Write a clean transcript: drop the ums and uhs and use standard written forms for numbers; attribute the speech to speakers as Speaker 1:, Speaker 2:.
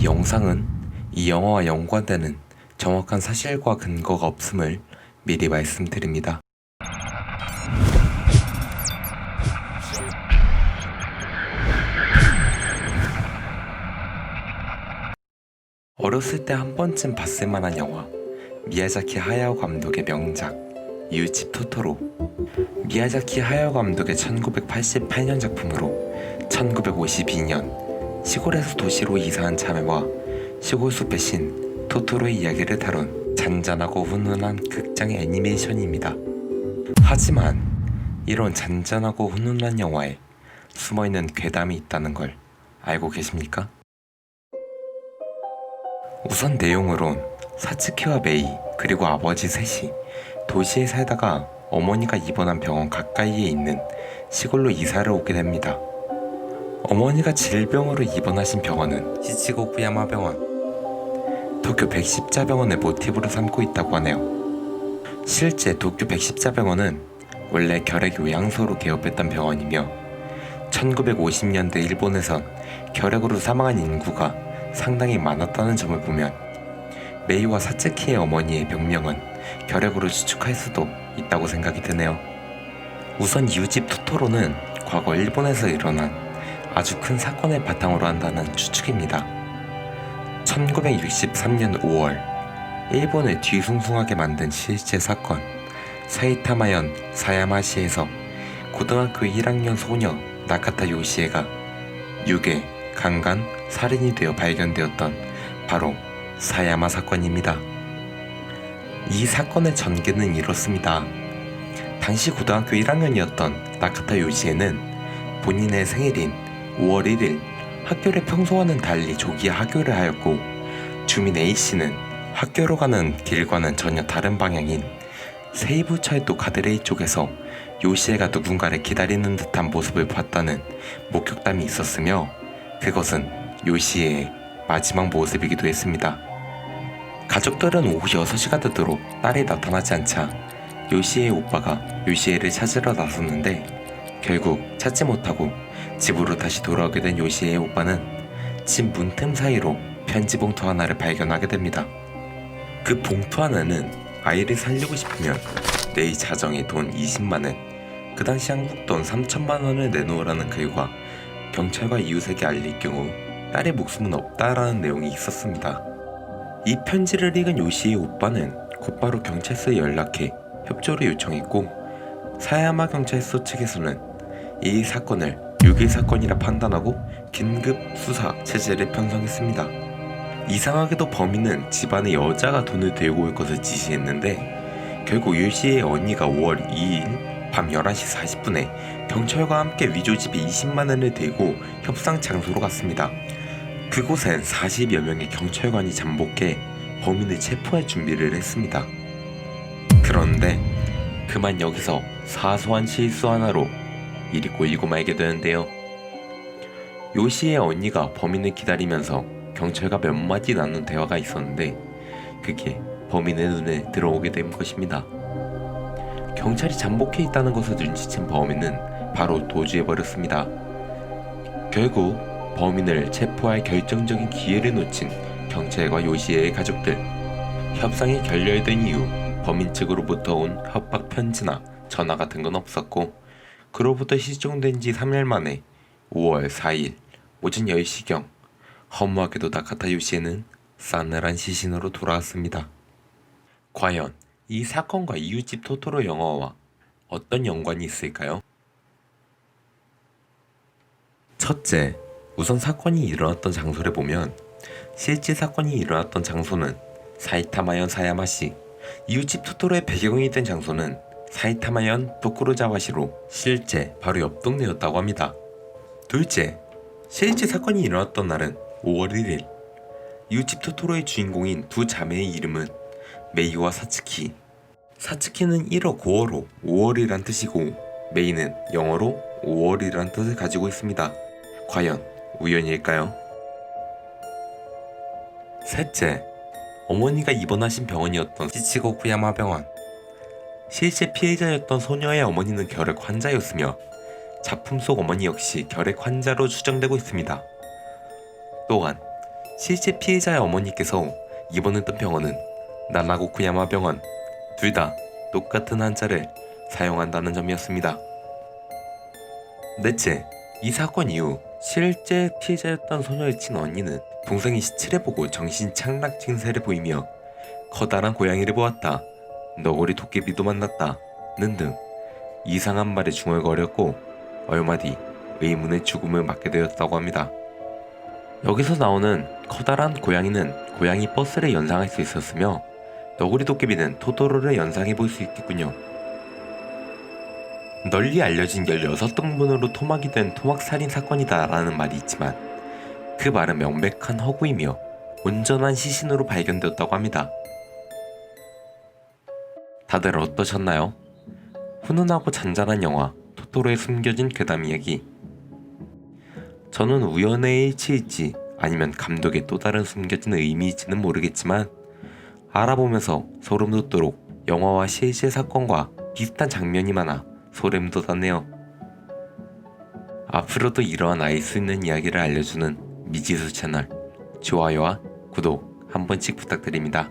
Speaker 1: 영상은 이 영화와 연관되는 정확한 사실과 근거가 없음을 미리 말씀드립니다. 어렸을 때 한 번쯤 봤을 만한 영화, 미야자키 하야오 감독의 명작 이웃집 토토로. 미야자키 하야오 감독의 1988년 작품으로 1952년 시골에서 도시로 이사한 자매와 시골 숲의 신 토토로의 이야기를 다룬 잔잔하고 훈훈한 극장 애니메이션입니다. 하지만 이런 잔잔하고 훈훈한 영화에 숨어있는 괴담이 있다는 걸 알고 계십니까? 우선 내용으론 사츠키와 메이 그리고 아버지 셋이 도시에 살다가 어머니가 입원한 병원 가까이에 있는 시골로 이사를 오게 됩니다. 어머니가 질병으로 입원하신 병원은 시치고쿠야마 병원, 도쿄 백십자병원을 모티브로 삼고 있다고 하네요. 실제 도쿄 백십자병원은 원래 결핵 요양소로 개업했던 병원이며 1950년대 일본에선 결핵으로 사망한 인구가 상당히 많았다는 점을 보면 메이와 사츠키의 어머니의 병명은 결핵으로 추측할 수도 있다고 생각이 드네요. 우선 이웃집 토토로는 과거 일본에서 일어난 아주 큰 사건을 바탕으로 한다는 추측입니다. 1963년 5월 일본을 뒤숭숭하게 만든 실제 사건, 사이타마현 사야마시에서 고등학교 1학년 소녀 나카타 요시에가 유괴, 강간, 살인이 되어 발견되었던 바로 사야마 사건입니다. 이 사건의 전개는 이렇습니다. 당시 고등학교 1학년이었던 나카타 요시에는 본인의 생일인 5월 1일 학교를 평소와는 달리 조기 하교를 하였고, 주민 A씨는 학교로 가는 길과는 전혀 다른 방향인 세이부철도 가드레이 쪽에서 요시에가 누군가를 기다리는 듯한 모습을 봤다는 목격담이 있었으며, 그것은 요시에의 마지막 모습이기도 했습니다. 가족들은 오후 6시가 되도록 딸이 나타나지 않자 요시에의 오빠가 요시에를 찾으러 나섰는데 결국 찾지 못하고 집으로 다시 돌아오게 된 요시에의 오빠는 집 문틈 사이로 편지 봉투 하나를 발견하게 됩니다. 그 봉투 안에는 아이를 살리고 싶으면 내 자정에 돈 20만원, 그 당시 한국 돈 3천만원을 내놓으라는 글과 경찰과 이웃에게 알릴 경우 딸의 목숨은 없다라는 내용이 있었습니다. 이 편지를 읽은 요시의 오빠는 곧바로 경찰서에 연락해 협조를 요청했고, 사야마 경찰서 측에서는 이 사건을 유괴 사건이라 판단하고 긴급 수사 체제를 편성했습니다. 이상하게도 범인은 집안에 여자가 돈을 들고 올 것을 지시했는데 결국 요시의 언니가 5월 2일 밤 11시 40분에 경찰과 함께 위조집에 20만원을 들고 협상 장소로 갔습니다. 그곳엔 40여 명의 경찰관이 잠복해 범인을 체포할 준비를 했습니다. 그런데 그만 여기서 사소한 실수 하나로 일이 꼬이고 말게 되는데요. 요시의 언니가 범인을 기다리면서 경찰과 몇 마디 나눈 대화가 있었는데 그게 범인의 눈에 들어오게 된 것입니다. 경찰이 잠복해 있다는 것을 눈치챈 범인은 바로 도주해버렸습니다. 결국 범인을 체포할 결정적인 기회를 놓친 경찰과 요시에의 가족들. 협상이 결렬된 이후 범인 측으로부터 온 협박 편지나 전화 같은 건 없었고, 그로부터 실종된 지 3일 만에 5월 4일 오전 10시경 허무하게도 나카타 요시에는 싸늘한 시신으로 돌아왔습니다. 과연 이 사건과 이웃집 토토로 영화와 어떤 연관이 있을까요? 첫째, 우선 사건이 일어났던 장소를 보면 실제 사건이 일어났던 장소는 사이타마현 사야마시, 이웃집 토토로의 배경이 된 장소는 사이타마현 도쿠로자와시로 실제 바로 옆 동네였다고 합니다. 둘째, 실제 사건이 일어났던 날은 5월 1일. 이웃집 토토로의 주인공인 두 자매의 이름은 메이와 사츠키. 사츠키는 1어 고어로 5월이란 뜻이고, 메이는 영어로 5월이란 뜻을 가지고 있습니다. 과연 우연일까요? 셋째, 어머니가 입원하신 병원이었던 시치고쿠야마 병원. 실제 피해자였던 소녀의 어머니는 결핵 환자였으며 작품 속 어머니 역시 결핵 환자로 추정되고 있습니다. 또한 실제 피해자의 어머니께서 입원했던 병원은 나나고쿠야마 병원, 둘 다 똑같은 한자를 사용한다는 점이었습니다. 넷째, 이 사건 이후 실제 피해자였던 소녀의 친언니는 동생이 시체를 보고 정신 착락 증세를 보이며 커다란 고양이를 보았다, 너구리 도깨비도 만났다 는 이상한 말에 중얼거렸고 얼마 뒤 의문의 죽음을 맞게 되었다고 합니다. 여기서 나오는 커다란 고양이는 고양이 버스를 연상할 수 있었으며 너구리 도깨비는 토토로를 연상해 볼 수 있겠군요. 널리 알려진 16등분으로 토막이 된 토막살인 사건이다 라는 말이 있지만 그 말은 명백한 허구이며 온전한 시신으로 발견되었다고 합니다. 다들 어떠셨나요? 훈훈하고 잔잔한 영화 토토로에 숨겨진 괴담 이야기. 저는 우연의 일치일지 아니면 감독의 또 다른 숨겨진 의미일지는 모르겠지만 알아보면서 소름 돋도록 영화와 실제 사건과 비슷한 장면이 많아 소름 돋았네요. 앞으로도 이러한 알 수 있는 이야기를 알려주는 미지수 채널 좋아요와 구독 한 번씩 부탁드립니다.